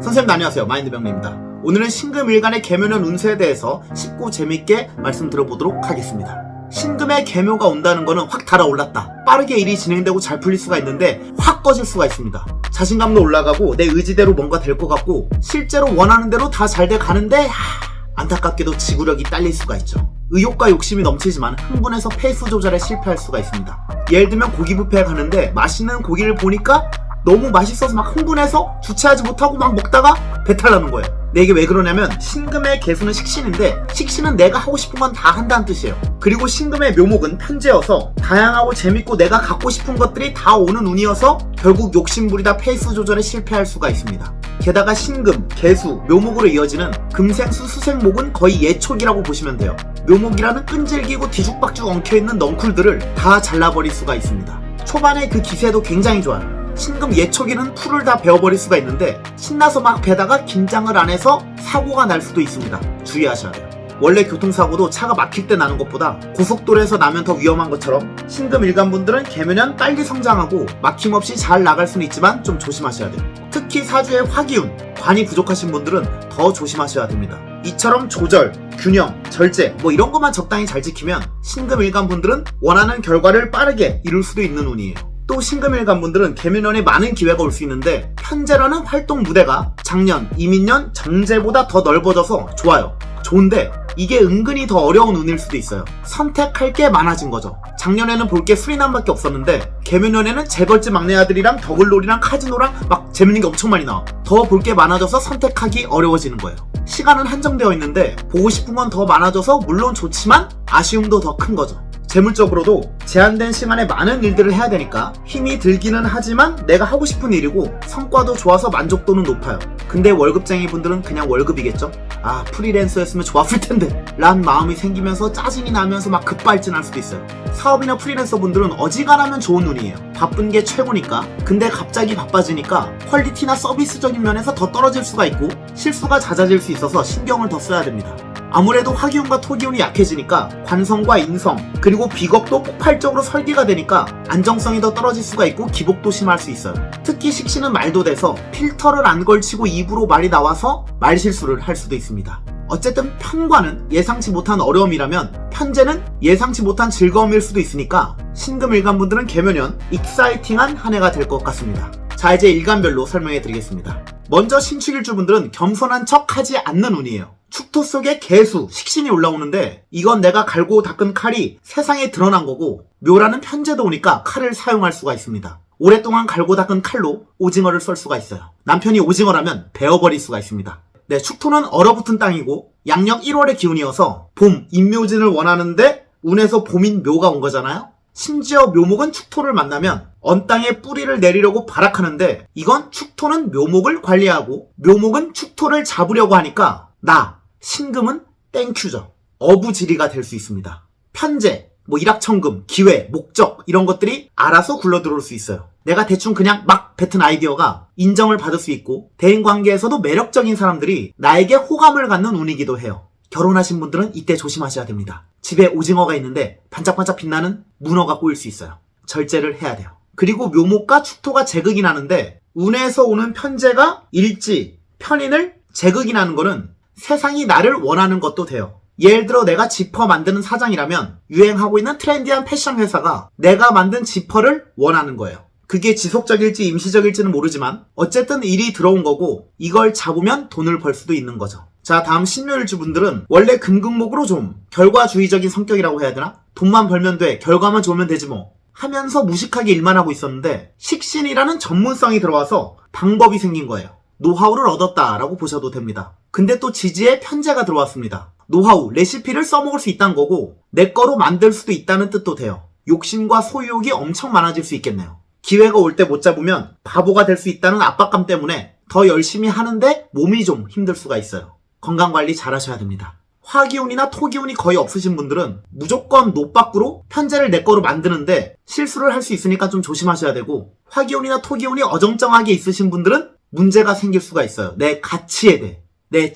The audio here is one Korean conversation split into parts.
선생님 안녕하세요. 마인드병리입니다. 오늘은 신금일간의 계묘년 운세에 대해서 쉽고 재밌게 말씀 들어보도록 하겠습니다. 신금의 계묘가 온다는 거는 확 달아올랐다. 빠르게 일이 진행되고 잘 풀릴 수가 있는데 확 꺼질 수가 있습니다. 자신감도 올라가고 내 의지대로 뭔가 될 것 같고 실제로 원하는 대로 다 잘 돼 가는데 안타깝게도 지구력이 딸릴 수가 있죠. 의욕과 욕심이 넘치지만 흥분해서 페이스 조절에 실패할 수가 있습니다. 예를 들면 고기 뷔페에 가는데 맛있는 고기를 보니까 너무 맛있어서 막 흥분해서 주체하지 못하고 막 먹다가 배탈 나는 거예요. 근데 이게 왜 그러냐면 신금의 개수는 식신인데 식신은 내가 하고 싶은 건 다 한다는 뜻이에요. 그리고 신금의 묘목은 편재여서 다양하고 재밌고 내가 갖고 싶은 것들이 다 오는 운이어서 결국 욕심부리다 페이스 조절에 실패할 수가 있습니다. 게다가 신금, 개수, 묘목으로 이어지는 금생수, 수생목은 거의 예촉이라고 보시면 돼요. 묘목이라는 끈질기고 뒤죽박죽 엉켜있는 넝쿨들을 다 잘라버릴 수가 있습니다. 초반에 그 기세도 굉장히 좋아요. 신금 예초기는 풀을 다 베어버릴 수가 있는데 신나서 막 베다가 긴장을 안 해서 사고가 날 수도 있습니다. 주의하셔야 돼요. 원래 교통사고도 차가 막힐 때 나는 것보다 고속도로에서 나면 더 위험한 것처럼 신금 일간분들은 계묘년 빨리 성장하고 막힘없이 잘 나갈 수는 있지만 좀 조심하셔야 돼요. 특히 사주에 화기운, 관이 부족하신 분들은 더 조심하셔야 됩니다. 이처럼 조절, 균형, 절제 이런 것만 적당히 잘 지키면 신금 일간분들은 원하는 결과를 빠르게 이룰 수도 있는 운이에요. 또 신금일간분들은 계묘년에 많은 기회가 올 수 있는데 편재라는 활동 무대가 작년, 이민년, 정제보다 더 넓어져서 좋아요. 좋은데 이게 은근히 더 어려운 운일 수도 있어요. 선택할 게 많아진 거죠. 작년에는 볼 게 수리남밖에 없었는데 계묘년에는 재벌집 막내 아들이랑 더글놀이랑 카지노랑 막 재밌는 게 엄청 많이 나와. 더 볼 게 많아져서 선택하기 어려워지는 거예요. 시간은 한정되어 있는데 보고 싶은 건 더 많아져서 물론 좋지만 아쉬움도 더 큰 거죠. 재물적으로도 제한된 시간에 많은 일들을 해야 되니까 힘이 들기는 하지만 내가 하고 싶은 일이고 성과도 좋아서 만족도는 높아요. 근데 월급쟁이 분들은 그냥 월급이겠죠? 프리랜서였으면 좋았을 텐데 란 마음이 생기면서 짜증이 나면서 막 급발진할 수도 있어요. 사업이나 프리랜서 분들은 어지간하면 좋은 운이에요. 바쁜 게 최고니까. 근데 갑자기 바빠지니까 퀄리티나 서비스적인 면에서 더 떨어질 수가 있고 실수가 잦아질 수 있어서 신경을 더 써야 됩니다. 아무래도 화기운과 토기운이 약해지니까 관성과 인성 그리고 비겁도 폭발적으로 설계가 되니까 안정성이 더 떨어질 수가 있고 기복도 심할 수 있어요. 특히 식신은 말도 돼서 필터를 안 걸치고 입으로 말이 나와서 말실수를 할 수도 있습니다. 어쨌든 편과는 예상치 못한 어려움이라면 편재는 예상치 못한 즐거움일 수도 있으니까 신금일간분들은 계묘년 익사이팅한 한 해가 될 것 같습니다. 자, 이제 일간별로 설명해 드리겠습니다. 먼저 신축일주분들은 겸손한 척 하지 않는 운이에요. 축토 속에 개수, 식신이 올라오는데 이건 내가 갈고 닦은 칼이 세상에 드러난 거고 묘라는 편재도 오니까 칼을 사용할 수가 있습니다. 오랫동안 갈고 닦은 칼로 오징어를 썰 수가 있어요. 남편이 오징어라면 베어버릴 수가 있습니다. 네, 축토는 얼어붙은 땅이고 양력 1월의 기운이어서 봄, 인묘진을 원하는데 운에서 봄인 묘가 온 거잖아요. 심지어 묘목은 축토를 만나면 언 땅에 뿌리를 내리려고 발악하는데 이건 축토는 묘목을 관리하고 묘목은 축토를 잡으려고 하니까 신금은 땡큐죠. 어부지리가 될 수 있습니다. 편재, 일확천금, 기회, 목적 이런 것들이 알아서 굴러들어올 수 있어요. 내가 대충 그냥 막 뱉은 아이디어가 인정을 받을 수 있고 대인관계에서도 매력적인 사람들이 나에게 호감을 갖는 운이기도 해요. 결혼하신 분들은 이때 조심하셔야 됩니다. 집에 오징어가 있는데 반짝반짝 빛나는 문어가 꼬일 수 있어요. 절제를 해야 돼요. 그리고 묘목과 축토가 제극이 나는데 운에서 오는 편재가 일지, 편인을 제극이 나는 거는 세상이 나를 원하는 것도 돼요. 예를 들어 내가 지퍼 만드는 사장이라면 유행하고 있는 트렌디한 패션 회사가 내가 만든 지퍼를 원하는 거예요. 그게 지속적일지 임시적일지는 모르지만 어쨌든 일이 들어온 거고 이걸 잡으면 돈을 벌 수도 있는 거죠. 자, 다음 신묘일주분들은 원래 금극목으로 좀 결과주의적인 성격이라고 해야 되나? 돈만 벌면 돼, 결과만 좋으면 되지 하면서 무식하게 일만 하고 있었는데 식신이라는 전문성이 들어와서 방법이 생긴 거예요. 노하우를 얻었다라고 보셔도 됩니다. 근데 또 지지에 편재가 들어왔습니다. 노하우, 레시피를 써먹을 수 있다는 거고 내 거로 만들 수도 있다는 뜻도 돼요. 욕심과 소유욕이 엄청 많아질 수 있겠네요. 기회가 올 때 못 잡으면 바보가 될 수 있다는 압박감 때문에 더 열심히 하는데 몸이 좀 힘들 수가 있어요. 건강관리 잘 하셔야 됩니다. 화기운이나 토기운이 거의 없으신 분들은 무조건 노밖으로 편재를 내 거로 만드는데 실수를 할 수 있으니까 좀 조심하셔야 되고 화기운이나 토기운이 어정쩡하게 있으신 분들은 문제가 생길 수가 있어요. 내 가치에 대해, 내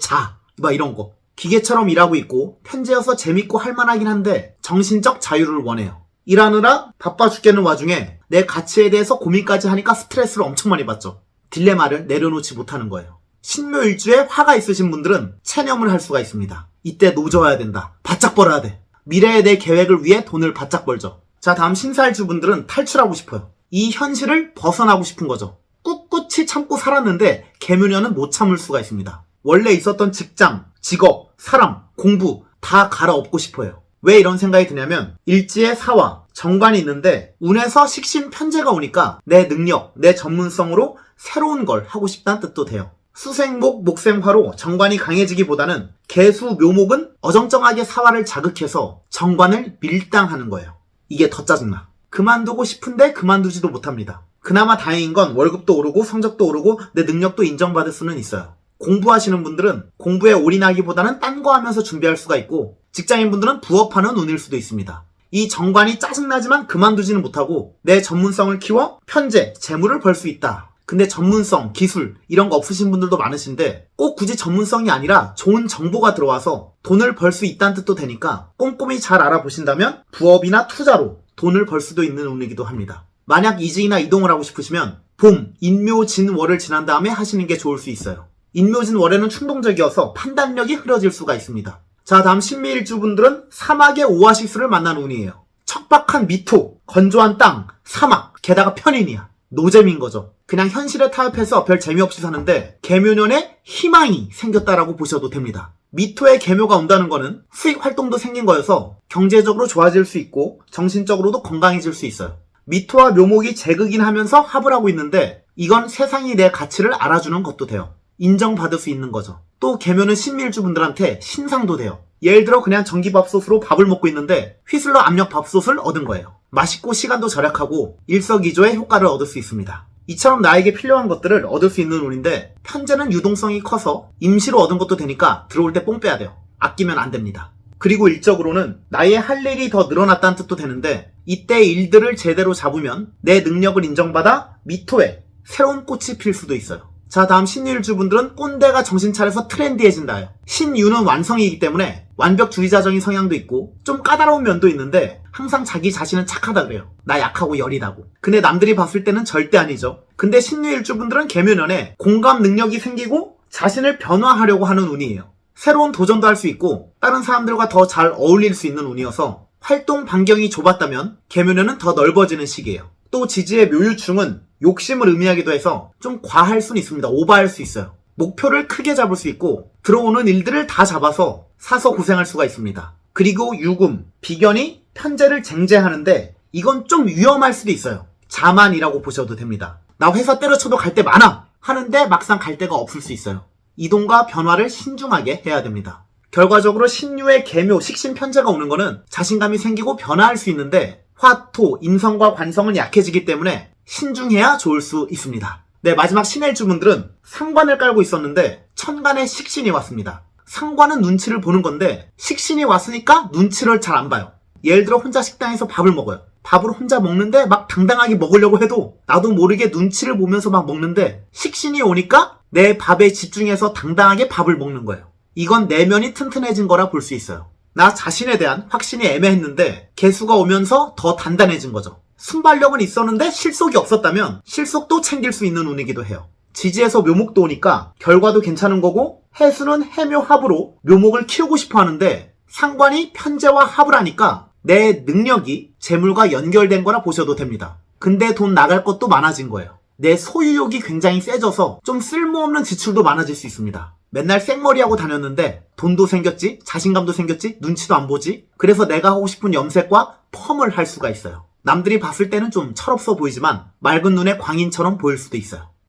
이런 거. 기계처럼 일하고 있고 편재여서 재밌고 할만하긴 한데 정신적 자유를 원해요. 일하느라 바빠 죽겠는 와중에 내 가치에 대해서 고민까지 하니까 스트레스를 엄청 많이 받죠. 딜레마를 내려놓지 못하는 거예요. 신묘일주에 화가 있으신 분들은 체념을 할 수가 있습니다. 이때 노져야 된다. 바짝 벌어야 돼. 미래의 내 계획을 위해 돈을 바짝 벌죠. 자, 다음 신사일주 분들은 탈출하고 싶어요. 이 현실을 벗어나고 싶은 거죠. 꿋꿋이 참고 살았는데 개묘년은 못 참을 수가 있습니다. 원래 있었던 직장, 직업, 사람, 공부 다 갈아엎고 싶어요. 왜 이런 생각이 드냐면 일지에 사화, 정관이 있는데 운에서 식신 편제가 오니까 내 능력, 내 전문성으로 새로운 걸 하고 싶다는 뜻도 돼요. 수생목, 목생화로 정관이 강해지기보다는 개수, 묘목은 어정쩡하게 사화를 자극해서 정관을 밀당하는 거예요. 이게 더 짜증나. 그만두고 싶은데 그만두지도 못합니다. 그나마 다행인 건 월급도 오르고 성적도 오르고 내 능력도 인정받을 수는 있어요. 공부하시는 분들은 공부에 올인하기보다는 딴 거 하면서 준비할 수가 있고 직장인분들은 부업하는 운일 수도 있습니다. 이 정관이 짜증나지만 그만두지는 못하고 내 전문성을 키워 편제, 재물을 벌 수 있다. 근데 전문성, 기술 이런 거 없으신 분들도 많으신데 꼭 굳이 전문성이 아니라 좋은 정보가 들어와서 돈을 벌 수 있다는 뜻도 되니까 꼼꼼히 잘 알아보신다면 부업이나 투자로 돈을 벌 수도 있는 운이기도 합니다. 만약 이직이나 이동을 하고 싶으시면 봄, 인묘진월을 지난 다음에 하시는 게 좋을 수 있어요. 인묘진월에는 충동적이어서 판단력이 흐려질 수가 있습니다. 자, 다음 신미일주 분들은 사막의 오아시스를 만난 운이에요. 척박한 미토, 건조한 땅, 사막, 게다가 편인이야. 노잼인 거죠. 그냥 현실에 타협해서 별 재미없이 사는데 개묘년에 희망이 생겼다라고 보셔도 됩니다. 미토에 개묘가 온다는 거는 수익 활동도 생긴 거여서 경제적으로 좋아질 수 있고 정신적으로도 건강해질 수 있어요. 미토와 묘목이 재극인 하면서 합을 하고 있는데 이건 세상이 내 가치를 알아주는 것도 돼요. 인정받을 수 있는 거죠. 또 개묘는 신미일주 분들한테 신상도 돼요. 예를 들어 그냥 전기밥솥으로 밥을 먹고 있는데 휘슬러 압력 밥솥을 얻은 거예요. 맛있고 시간도 절약하고 일석이조의 효과를 얻을 수 있습니다. 이처럼 나에게 필요한 것들을 얻을 수 있는 운인데 편제는 유동성이 커서 임시로 얻은 것도 되니까 들어올 때 뽕 빼야 돼요. 아끼면 안 됩니다. 그리고 일적으로는 나의 할 일이 더 늘어났다는 뜻도 되는데 이때 일들을 제대로 잡으면 내 능력을 인정받아 미토에 새로운 꽃이 필 수도 있어요. 자, 다음 신유일주 분들은 꼰대가 정신 차려서 트렌디해진다요. 신유는 완성이기 때문에 완벽주의자적인 성향도 있고 좀 까다로운 면도 있는데 항상 자기 자신은 착하다 그래요. 나 약하고 여리다고. 근데 남들이 봤을 때는 절대 아니죠. 근데 신유일주 분들은 개묘년에 공감 능력이 생기고 자신을 변화하려고 하는 운이에요. 새로운 도전도 할 수 있고 다른 사람들과 더 잘 어울릴 수 있는 운이어서 활동 반경이 좁았다면 개묘년은 더 넓어지는 시기예요. 또 지지의 묘유충은 욕심을 의미하기도 해서 좀 과할 수는 있습니다. 오버할 수 있어요. 목표를 크게 잡을 수 있고 들어오는 일들을 다 잡아서 사서 고생할 수가 있습니다. 그리고 유금, 비견이 편제를 쟁제하는데 이건 좀 위험할 수도 있어요. 자만이라고 보셔도 됩니다. 나 회사 때려쳐도 갈 데 많아 하는데 막상 갈 데가 없을 수 있어요. 이동과 변화를 신중하게 해야 됩니다. 결과적으로 신유의 개묘, 식신 편제가 오는 거는 자신감이 생기고 변화할 수 있는데 화, 토, 인성과 관성은 약해지기 때문에 신중해야 좋을 수 있습니다. 네, 마지막 신일주 분들은 상관을 깔고 있었는데 천간에 식신이 왔습니다. 상관은 눈치를 보는 건데 식신이 왔으니까 눈치를 잘 안 봐요. 예를 들어 혼자 식당에서 밥을 먹어요. 밥을 혼자 먹는데 막 당당하게 먹으려고 해도 나도 모르게 눈치를 보면서 막 먹는데 식신이 오니까 내 밥에 집중해서 당당하게 밥을 먹는 거예요. 이건 내면이 튼튼해진 거라 볼 수 있어요. 나 자신에 대한 확신이 애매했는데 개수가 오면서 더 단단해진 거죠. 순발력은 있었는데 실속이 없었다면 실속도 챙길 수 있는 운이기도 해요. 지지에서 묘목도 오니까 결과도 괜찮은 거고 해수는 해묘합으로 묘목을 키우고 싶어 하는데 상관이 편제와 합을 하니까 내 능력이 재물과 연결된 거라 보셔도 됩니다. 근데 돈 나갈 것도 많아진 거예요. 내 소유욕이 굉장히 세져서 좀 쓸모없는 지출도 많아질 수 있습니다. 맨날 생머리하고 다녔는데 돈도 생겼지, 자신감도 생겼지, 눈치도 안 보지. 그래서 내가 하고 싶은 염색과 펌을 할 수가 있어요. 남들이 봤을 때는 좀 철없어 보이지만 맑은 눈에 광인처럼 보일 수도 있어요.